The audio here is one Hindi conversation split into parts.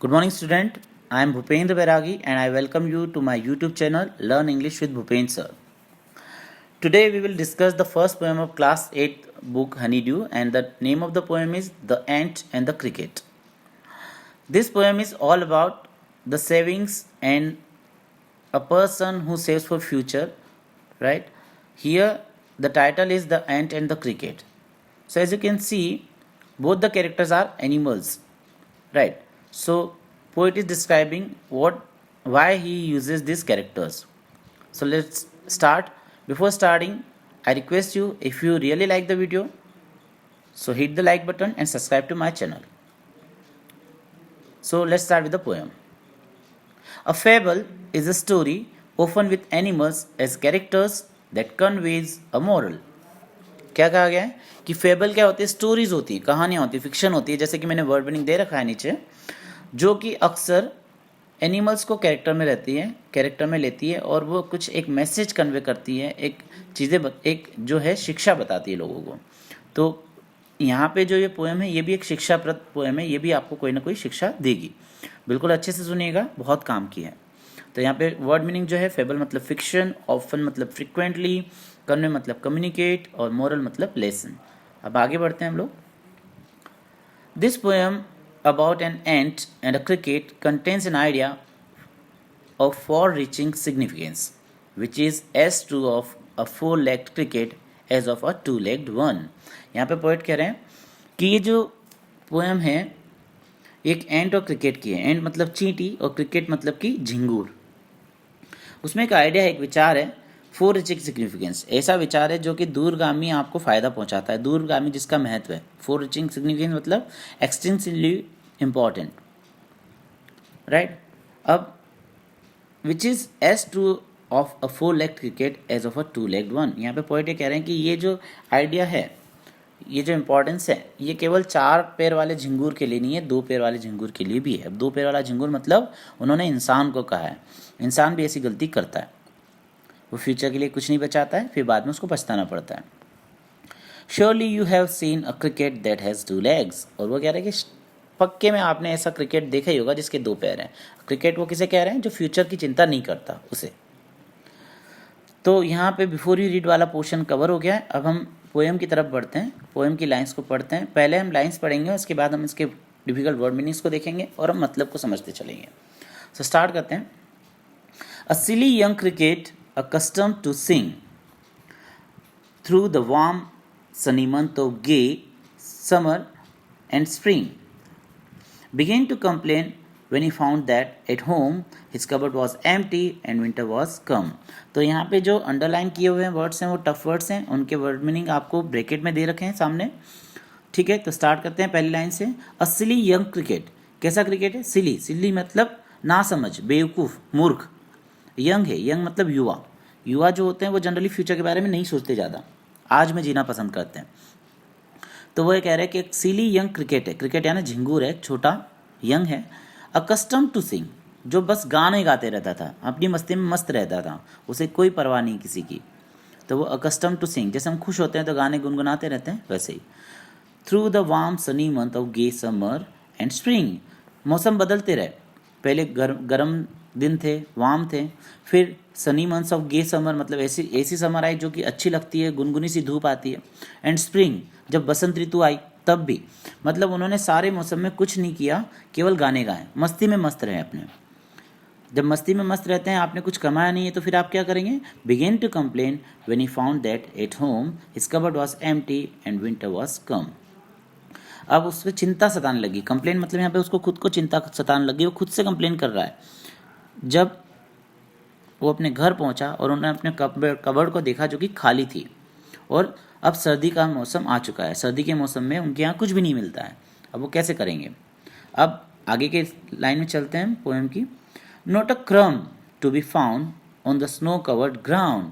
Good morning, student. I am Bhupendra Bairagi and I welcome you to my YouTube channel Learn English with Bhupen Sir. Today we will discuss the first poem of class 8 book Honeydew, and the name of the poem is The Ant and the Cricket. This poem is all about the savings and a person who saves for future, right? Here the title is The Ant and the Cricket. So as you can see, both the characters are animals, right? So poet is describing why he uses these characters. So let's start. Before starting, I request you, if you really like the video, so hit the like button and subscribe to my channel. So let's start with the poem. A fable is a story often with animals as characters that conveys a moral. क्या कहा गया है कि फेबल क्या होती है? स्टोरीज होती है, कहानियाँ होती है, फिक्शन होती है, जैसे कि मैंने वर्ड मीनिंग दे रखा है नीचे, जो कि अक्सर एनिमल्स को कैरेक्टर में रहती है, कैरेक्टर में लेती है और वो कुछ एक मैसेज कन्वे करती है, एक चीज़ें एक जो है शिक्षा बताती है लोगों को. तो यहाँ पे जो ये पोएम है ये भी एक शिक्षाप्रद पोएम है, ये भी आपको कोई ना कोई शिक्षा देगी. बिल्कुल अच्छे से सुनिएगा, बहुत काम की है. तो यहाँ पे वर्ड मीनिंग जो है, फेबल मतलब फिक्शन, ऑफन मतलब फ्रिक्वेंटली, कन्वे मतलब कम्युनिकेट और मोरल मतलब लेसन. अब आगे बढ़ते हैं हम लोग. This poem about an ant and a cricket contains an idea of far-reaching significance, which is as true of a four-legged cricket as of a two-legged one. यहाँ पे पोएट कह रहे हैं कि ये जो पोएम है एक एंट और क्रिकेट की है. एंट मतलब चींटी और क्रिकेट मतलब कि झिंगूर. उसमें एक आइडिया है, एक विचार है, फोर रिचिंग सिग्निफिकेंस. ऐसा विचार है जो कि दूरगामी आपको फायदा पहुंचाता है, दूरगामी जिसका महत्व है. फोर रिचिंग सिग्निफिकेंस मतलब एक्सटेंसिवली इम्पॉर्टेंट, राइट. अब which is as true of a four leg cricket as of a two leg one. यहाँ पे पॉइंट ये कह रहे हैं कि ये जो आइडिया है, ये जो इम्पोर्टेंस है, ये केवल चार पैर वाले झिंगूर के लिए नहीं है, दो पैर वाले झिंगूर के लिए भी है. अब दो पैर वाला झिंगूर मतलब उन्होंने इंसान को कहा है. इंसान भी ऐसी गलती करता है, वो फ्यूचर के लिए कुछ नहीं बचाता है, फिर बाद में उसको पछताना पड़ता है. Surely you have seen a cricket that has two legs. और वो कह रहे हैं कि पक्के में आपने ऐसा क्रिकेट देखा ही होगा जिसके दो पैर हैं. क्रिकेट वो किसे कह रहे हैं? जो फ्यूचर की चिंता नहीं करता, उसे. तो यहाँ पे बिफोर यू रीड वाला पोर्शन कवर हो गया है. अब हम पोएम की तरफ बढ़ते हैं, पोएम की लाइंस को पढ़ते हैं. पहले हम लाइंस पढ़ेंगे, उसके बाद हम इसके डिफिकल्ट वर्ड मीनिंग्स को देखेंगे और हम मतलब को समझते चलेंगे. सो स्टार्ट करते हैं. A silly young cricket accustomed to sing through the warm sunny month of gay summer and spring began to complain when he found that at home his cupboard was empty and winter was come. तो यहाँ पे जो अंडरलाइन किए हुए हैं वर्ड्स हैं वो टफ वर्ड्स हैं, उनके वर्ड मीनिंग आपको ब्रैकेट में दे रखे हैं सामने, ठीक है. तो स्टार्ट करते हैं पहली लाइन से. अ सिली यंग क्रिकेट. कैसा क्रिकेट है? सिली. सिली मतलब ना समझ, बेवकूफ़, मूर्ख. यंग है, यंग मतलब युवा. युवा जो होते हैं वो जनरली फ्यूचर के बारे में नहीं सोचते ज़्यादा, आज में जीना पसंद करते हैं. तो वो ये कह रहे हैं कि एक सिली यंग क्रिकेट है. क्रिकेट यानी झिंगूर है, छोटा, यंग है. अकस्टम टू सिंग, जो बस गाने गाते रहता था, अपनी मस्ती में मस्त रहता था, उसे कोई परवाह नहीं किसी की. तो वो अकस्टम टू सिंग, जैसे हम खुश होते हैं तो गाने गुनगुनाते रहते हैं, वैसे ही. Through the warm sunny month of gay summer and spring. मौसम बदलते रहे, पहले गर्म दिन थे, वार्म थे, फिर sunny months of gay summer मतलब ऐसी समर आई जो कि अच्छी लगती है, गुनगुनी सी धूप आती है. एंड स्प्रिंग, जब बसंत ऋतु आई तब भी. मतलब उन्होंने सारे मौसम में कुछ नहीं किया, केवल गाने गाए, मस्ती में मस्त रहे अपने. जब मस्ती में मस्त रहते हैं, आपने कुछ कमाया नहीं है, तो फिर आप क्या करेंगे? Began to complain when he found that at home his cupboard was empty and winter was come. अब उसको चिंता सताने लगी. कंप्लेन मतलब यहाँ पे उसको खुद को चिंता सताने लगी, वो खुद से कंप्लेन कर रहा है. जब वो अपने घर पहुंचा और उन्होंने अपने कबर्ड को देखा जो कि खाली थी, और अब सर्दी का मौसम आ चुका है. सर्दी के मौसम में उनके यहाँ कुछ भी नहीं मिलता है. अब वो कैसे करेंगे? अब आगे के लाइन में चलते हैं पोएम की. Not a crumb to be found on the snow covered ground,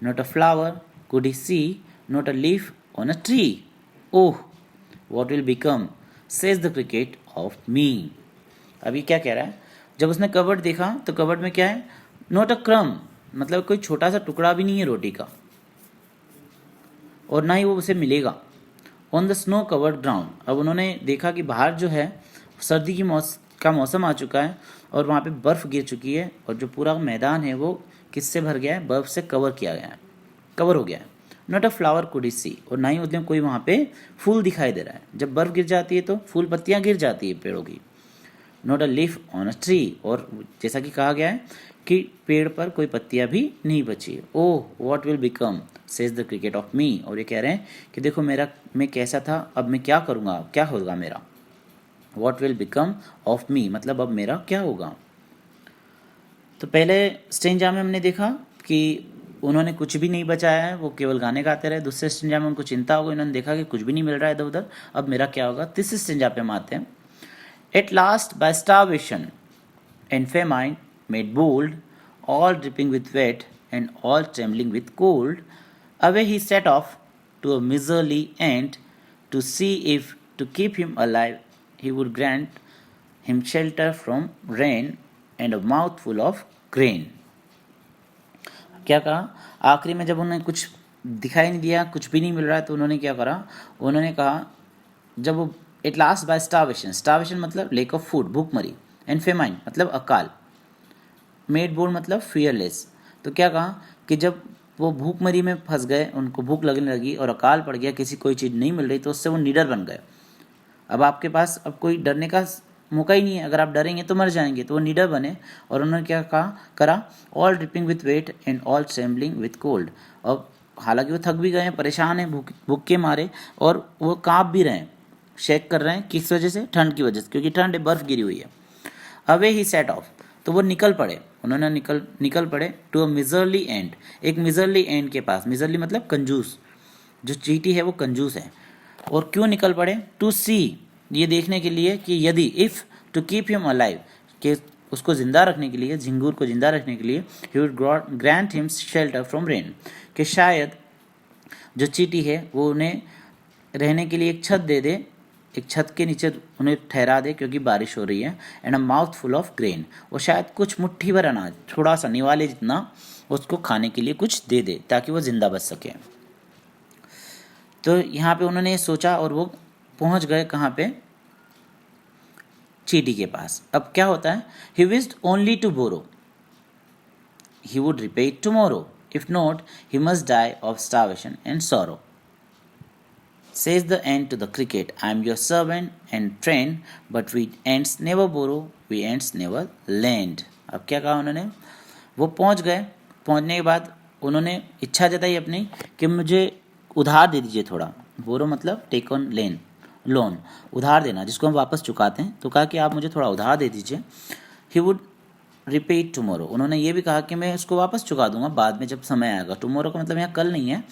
not a flower could he see, not a leaf on a tree. Oh what will become says the cricket of me. अभी क्या कह रहा है? जब उसने कबर्ड देखा तो कबर्ड में क्या है? नॉट अ क्रम मतलब कोई छोटा सा टुकड़ा भी नहीं है रोटी का, और ना ही वो उसे मिलेगा. On the snow covered ground, अब उन्होंने देखा कि बाहर जो है सर्दी की का मौसम आ चुका है और वहाँ पे बर्फ़ गिर चुकी है और जो पूरा मैदान है वो किससे भर गया है, बर्फ़ से कवर किया गया है, कवर हो गया है। Not a flower could he see, और ना ही उसमें कोई वहाँ पे फूल दिखाई दे रहा है। जब बर्फ़ गिर जाती है तो फूल पत्तियाँ गिर जाती है पेड़ों की। Not a leaf on a tree, और जैसा कि कहा गया है कि पेड़ पर कोई पत्तियाँ भी नहीं बची है। ओह what will become says the cricket of मी, और ये कह रहे हैं कि देखो मेरा, मैं कैसा था, अब मैं क्या करूँगा, क्या होगा मेरा। What will become of me मतलब अब मेरा क्या होगा। तो पहले स्टेंजा में हमने देखा कि उन्होंने कुछ भी नहीं बचाया है, वो केवल गाने गाते रहे। दूसरे स्टेंजा में उनको चिंता हो गई, उन्होंने देखा कि कुछ भी नहीं मिल रहा है इधर उधर, अब मेरा क्या होगा। तीसरे स्टेंजा पे हम आते हैं। At last by starvation and famine made bold, all dripping with wet and all trembling with cold, away he set off to a miserly ant to see if, to keep him alive, he would grant him shelter from rain and a mouthful of grain. क्या कहा आखिरी में, जब उन्हें कुछ दिखाई नहीं दिया, कुछ भी नहीं मिल रहा है, तो उन्होंने क्या करा, उन्होंने कहा जब वो at last by starvation, starvation मतलब लेक ऑफ फूड, भूखमरी, एंड फेमाइन मतलब अकाल, मेड बोल्ड मतलब फियरलेस। तो क्या कहा कि जब वो भूखमरी में फंस गए, उनको भूख लगने लगी और अकाल पड़ गया, किसी कोई चीज़ नहीं मिल रही, तो उससे वो निडर बन गए। अब आपके पास अब कोई डरने का मौका ही नहीं है, अगर आप डरेंगे तो मर जाएंगे, तो वो निडर बने। और उन्होंने क्या कहा करा, all dripping with wet and all trembling with cold. और हालांकि वो थक भी गए हैं, परेशान हैं भूख के मारे, और वो काँप भी रहे हैं, शेक कर रहे हैं, किस वजह से, ठंड की वजह से, क्योंकि ठंड है, बर्फ़ गिरी हुई है। अवे ही सेट ऑफ, तो वो निकल पड़े, उन्होंने निकल पड़े टू अ मिजरली एंड, एक मिजरली एंड के पास। मिजरली मतलब कंजूस, जो चींटी है वो कंजूस है। और क्यों निकल पड़े, टू सी, ये देखने के लिए कि यदि, if two keep him alive, कि उसको ज़िंदा रखने के लिए, झिंगूर को ज़िंदा रखने के लिए, he would grant him shelter from rain, कि शायद जो चींटी है वो उन्हें रहने के लिए एक छत दे दे, एक छत के नीचे उन्हें ठहरा दे क्योंकि बारिश हो रही है। And a mouth full of grain, वो शायद कुछ मुट्ठी भर अनाज, थोड़ा सा निवाले जितना, उसको खाने के लिए कुछ दे दे ताकि वो ज़िंदा बच सके। तो यहाँ पे उन्होंने सोचा और वो पहुँच गए कहाँ पे, चींटी के पास। अब क्या होता है, he wished only to borrow, he would repay it tomorrow, if not he must die of starvation and sorrow. Says the ant to the cricket, I am your servant and friend, but we ants never borrow, we ants never lend. अब क्या कहा उन्होंने, वो पहुंच गए, पहुंचने के बाद उन्होंने इच्छा जताई अपनी कि मुझे उधार दे दीजिए थोड़ा। बोरो मतलब टेक ऑन लेन, लोन, उधार देना जिसको हम वापस चुकाते हैं। तो कहा कि आप मुझे थोड़ा उधार दे दीजिए। ही वुड रिपे इट टुमारो, उन्होंने ये भी कहा कि मैं उसको वापस चुका दूंगा बाद में जब समय आएगा। टुमारो का मतलब यहाँ कल नहीं है,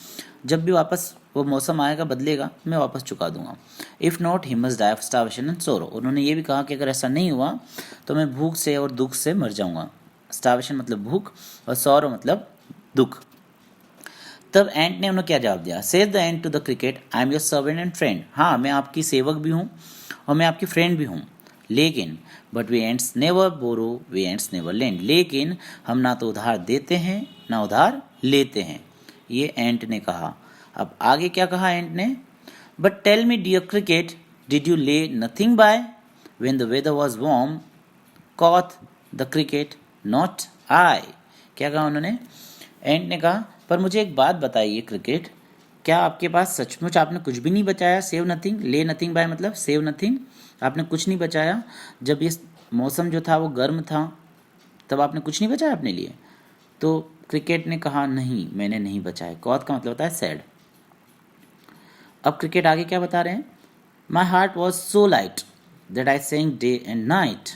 जब भी वापस वो मौसम आएगा, बदलेगा, मैं वापस चुका दूंगा। If not he must die of starvation and sorrow, उन्होंने ये भी कहा कि अगर ऐसा नहीं हुआ तो मैं भूख से और दुख से मर जाऊंगा। स्टार्वेशन मतलब भूख और सोरो मतलब दुख। तब एंट ने उन्हें क्या जवाब दिया, says the ant to the cricket, I am your servant and friend, हाँ मैं आपकी सेवक भी हूँ और मैं आपकी फ्रेंड भी हूँ, लेकिन but we ants never borrow, we ants never lend, लेकिन हम ना तो उधार देते हैं ना उधार लेते हैं, ये एंट ने कहा। अब आगे क्या कहा एंट ने, but tell me dear cricket, did you lay nothing by when the weather was warm, quoth the cricket not I. क्या कहा उन्होंने, एंट ने कहा पर मुझे एक बात बताइए क्रिकेट, क्या आपके पास सचमुच आपने कुछ भी नहीं बचाया, सेव नथिंग, ले नथिंग बाय मतलब सेव नथिंग, आपने कुछ नहीं बचाया, जब ये मौसम जो था वो गर्म था तब आपने कुछ नहीं बचाया अपने लिए। तो क्रिकेट ने कहा नहीं मैंने नहीं बचाया। कॉथ का मतलब होता है सैड। अब क्रिकेट आगे क्या बता रहे हैं, my heart was so light that I sang day and night,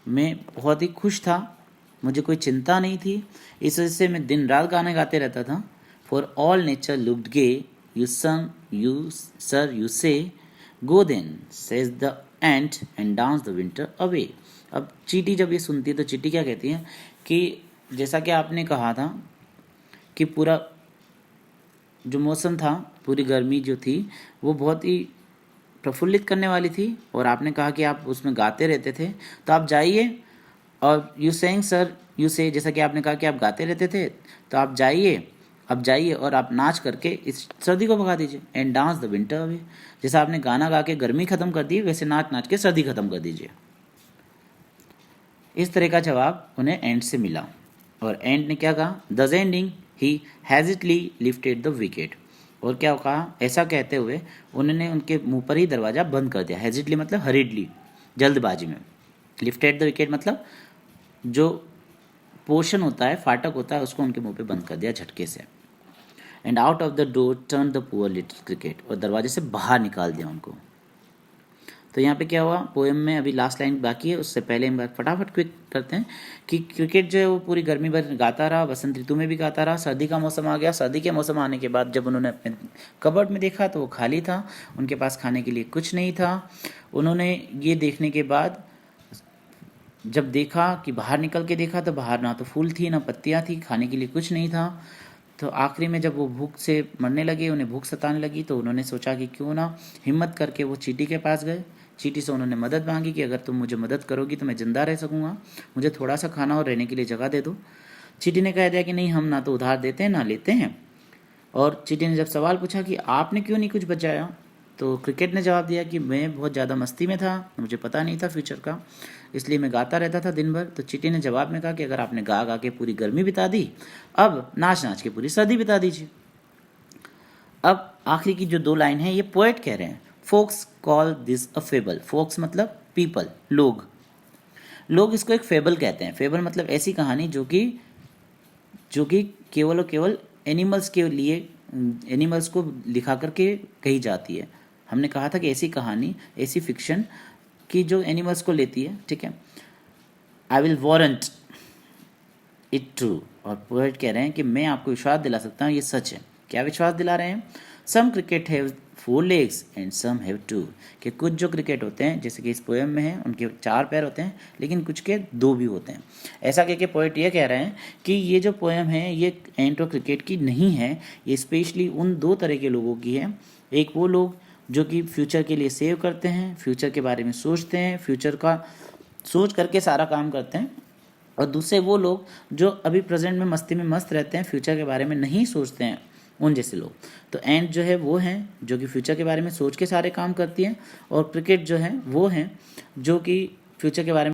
मैं बहुत ही खुश था, मुझे कोई चिंता नहीं थी, इस वजह से मैं दिन रात गाने गाते रहता था। For all nature looked gay, you sang you sir you say, go then says the ant and dance the winter away. अब चींटी जब ये सुनती है तो चींटी क्या कहती है कि जैसा कि आपने कहा था कि पूरा जो मौसम था, पूरी गर्मी जो थी वो बहुत ही प्रफुल्लित करने वाली थी, और आपने कहा कि आप उसमें गाते रहते थे, तो आप जाइए और यू सेइंग सर यू से, जैसा कि आपने कहा कि आप गाते रहते थे, तो आप जाइए, अब जाइए और आप नाच करके इस सर्दी को भगा दीजिए। And dance the winter away, जैसा आपने गाना गा के गर्मी ख़त्म कर दी, वैसे नाच नाच के सर्दी ख़त्म कर दीजिए। इस तरह का जवाब उन्हें एंड से मिला और एंड ने क्या कहा, thus ending he hastily lifted the wicket. और क्या कहा, ऐसा कहते हुए उन्होंने उनके मुंह पर ही दरवाज़ा बंद कर दिया। हैजिटली मतलब हरीडली, जल्दबाजी में। लिफ्टेड द विकेट मतलब जो पोर्शन होता है, फाटक होता है, उसको उनके मुंह पे बंद कर दिया झटके से। And out of the door turn the poor little cricket, और दरवाजे से बाहर निकाल दिया उनको। तो यहाँ पे क्या हुआ, पोएम में अभी लास्ट लाइन बाकी है, उससे पहले हम फटाफट क्विक करते हैं कि क्रिकेट जो है वो पूरी गर्मी भर गाता रहा, बसंत ऋतु में भी गाता रहा, सर्दी का मौसम आ गया। सर्दी के मौसम आने के बाद जब उन्होंने अपने कबर्ड में देखा तो वो खाली था, उनके पास खाने के लिए कुछ नहीं था। उन्होंने ये देखने के बाद जब देखा कि बाहर निकल के देखा तो बाहर ना तो फूल थी ना पत्तियाँ थी, खाने के लिए कुछ नहीं था। तो आखिरी में जब वो भूख से मरने लगे, उन्हें भूख सताने लगी, तो उन्होंने सोचा कि क्यों ना हिम्मत करके वो चींटी के पास गए। चींटी से उन्होंने मदद मांगी कि अगर तुम मुझे मदद करोगी तो मैं ज़िंदा रह सकूँगा, मुझे थोड़ा सा खाना और रहने के लिए जगह दे दो। चींटी ने कह दिया कि नहीं, हम ना तो उधार देते हैं ना लेते हैं। और चींटी ने जब सवाल पूछा कि आपने क्यों नहीं कुछ बचाया, तो क्रिकेट ने जवाब दिया कि मैं बहुत ज़्यादा मस्ती में था, मुझे पता नहीं था फ्यूचर का, इसलिए मैं गाता रहता था दिन भर। तो चींटी ने जवाब में कहा कि अगर आपने गा गा के पूरी गर्मी बिता दी, अब नाच नाच के पूरी सर्दी बिता दीजिए। अब आखिरी की जो दो लाइन है ये पोएट कह रहे हैं, folks call this a fable. Folks मतलब पीपल, लोग। लोग इसको एक फेबल कहते हैं। फेबल मतलब ऐसी कहानी जो कि केवल और केवल एनिमल्स के लिए, एनिमल्स को लिखा करके कही जाती है। हमने कहा था कि ऐसी कहानी, ऐसी फिक्शन कि जो एनिमल्स को लेती है, ठीक है। I will warrant it true. और पोएट कह रहे हैं कि मैं आपको विश्वास दिला सकता हूँ ये सच है। क्या विश्वास दिला रहे हैं, some cricket have 4 legs and some have 2। कि कुछ जो क्रिकेट होते हैं, जैसे कि इस पोएम में है, उनके 4 पैर होते हैं, लेकिन कुछ के 2 भी होते हैं। ऐसा कह के पोएट ये कह रहे हैं कि ये जो पोएम है ये एंट और क्रिकेट की नहीं है, ये स्पेशली उन 2 तरह के लोगों की है। एक वो लोग जो कि फ्यूचर के लिए सेव करते हैं, फ्यूचर के बारे में सोचते हैं, फ्यूचर का सोच करके सारा काम करते हैं, और दूसरे वो लोग जो अभी प्रेजेंट में मस्ती में मस्त रहते हैं, फ्यूचर के बारे में नहीं सोचते हैं, उन जैसे लोग। तो एंट जो है वो हैं जो कि फ्यूचर के बारे में सोच के सारे काम करती हैं, और क्रिकेट जो है वो हैं जो कि फ्यूचर के बारे में